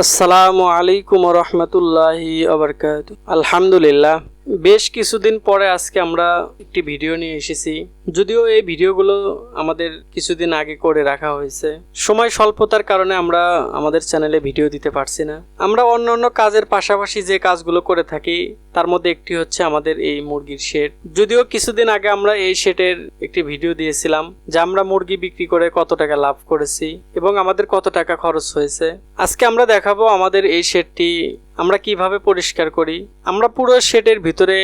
আসসালামু আলাইকুম রহমতুল্লাহি আবরকাত। আলহামদুলিল্লাহ, বেশ কিছুদিন পরে আজকে আমরা একটি ভিডিও নিয়ে এসেছি। যদিও এই ভিডিওগুলো আমাদের কিছুদিন আগে করে রাখা হয়েছে, সময় স্বল্পতার কারণে আমরা আমাদের চ্যানেলে ভিডিও দিতে পারছি না। আমরা অন্যান্য কাজের পাশাপাশি যে কাজগুলো করে থাকি তার মধ্যে একটি হচ্ছে আমাদের এই মুরগির শেড। যদিও কিছুদিন আগে আমরা এই শেডের একটি ভিডিও দিয়েছিলাম যে আমরা মুরগি বিক্রি করে কত টাকা লাভ করেছি এবং আমাদের কত টাকা খরচ হয়েছে। আজকে আমরা দেখাবো আমাদের এই শেডটি আমরা কিভাবে পরিষ্কার করি। আমরা পুরো শেডের ভিতরে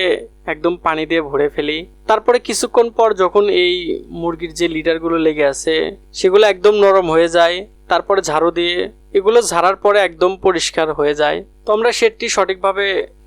একদম পানি দিয়ে ভরে ফেলি, তারপরে কিছুক্ষণ পর যখন এই মুরগির যে লিডারগুলো লেগে আছে সেগুলো একদম নরম হয়ে যায়, তারপরে ঝাড়ু দিয়ে এগুলো ঝাড়ার পরে একদম পরিষ্কার হয়ে যায়। তো আমরা শেডটি সঠিকভাবে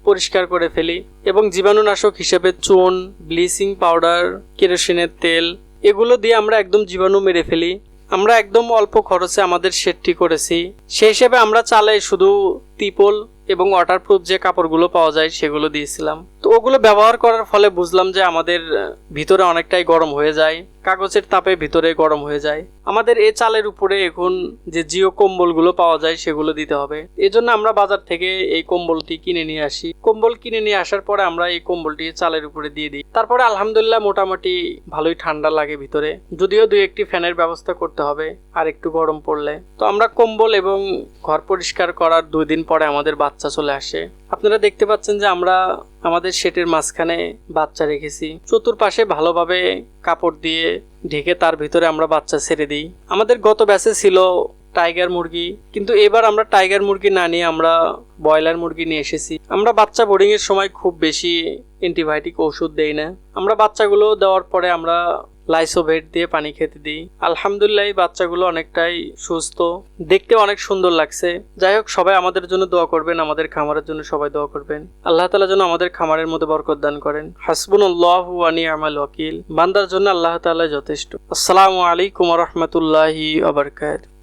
পরিষ্কার করে ফেলি এবং জীবাণুনাশক হিসেবে চুন, ব্লিচিং পাউডার, কেরোসিনের তেল এগুলো দিয়ে আমরা একদম জীবাণু মেরে ফেলি। আমরা একদম অল্প খরচে আমাদের শেডটি করেছি। সেই হিসেবে আমরা চালে শুধু ত্রিপল এবং ওয়াটারপ্রুফ যে কাপড়গুলো পাওয়া যায় সেগুলো দিয়েছিলাম। তো ওগুলো ব্যবহার করার ফলে বুঝলাম যে আমাদের ভিতরে অনেকটাই গরম হয়ে যায়, কাগজের তাপে ভিতরে গরম হয়ে যায়। আমাদের এই চালের উপরে এখন যে জিও কম্বলগুলো পাওয়া যায় সেগুলো দিতে হবে। এজন্য আমরা বাজার থেকে এই কম্বলটি কিনে নিয়ে আসি। কম্বল কিনে নিয়ে আসার পরে আমরা এই কম্বলটি চালের উপরে দিয়ে দিই। তারপরে আলহামদুলিল্লাহ মোটামুটি ভালোই ঠান্ডা লাগে ভিতরে, যদিও দুই একটি ফ্যানের ব্যবস্থা করতে হবে আর একটু গরম পড়লে। তো আমরা কম্বল এবং ঘর পরিষ্কার করার 2 দিন পরে আমাদের বাচ্চা চলে আসে। আপনারা দেখতে পাচ্ছেন যে আমরা আমাদের শেডের মাঝখানে বাচ্চা রেখেছি, চতুর্পাশে ভালোভাবে কাপড় দিয়ে ঢেকে তার ভিতরে আমরা বাচ্চা ছেড়ে দিই। আমাদের গত ব্যাচে ছিল টাইগার মুরগি, কিন্তু এবার আমরা টাইগার মুরগি না নিয়ে আমরা ব্রয়লার মুরগি নিয়ে এসেছি। আমরা বাচ্চা বোর্ডিং এর সময় খুব বেশি অ্যান্টিবায়োটিক ওষুধ দেই না। আমরা বাচ্চাগুলো দেওয়ার পরে আমরা লাইসোভেট দিয়ে পানি খেতে দিই। আলহামদুলিল্লাহ এই বাচ্চাগুলো অনেকটাই সুস্থ, দেখতে অনেক সুন্দর লাগছে। যাই হোক, সবাই আমাদের জন্য দোয়া করবেন, আমাদের খামারের জন্য সবাই দোয়া করবেন। আল্লাহ তাআলা যেন আমাদের খামারের মধ্যে বরকত দান করেন। হাসবুনাল্লাহু ওয়া নি'মাল ওয়াকিল। বান্দার জন্য আল্লাহ তাআলা যথেষ্ট। আসসালামু আলাইকুম ওয়া রাহমাতুল্লাহি ওয়া বারাকাতুহু।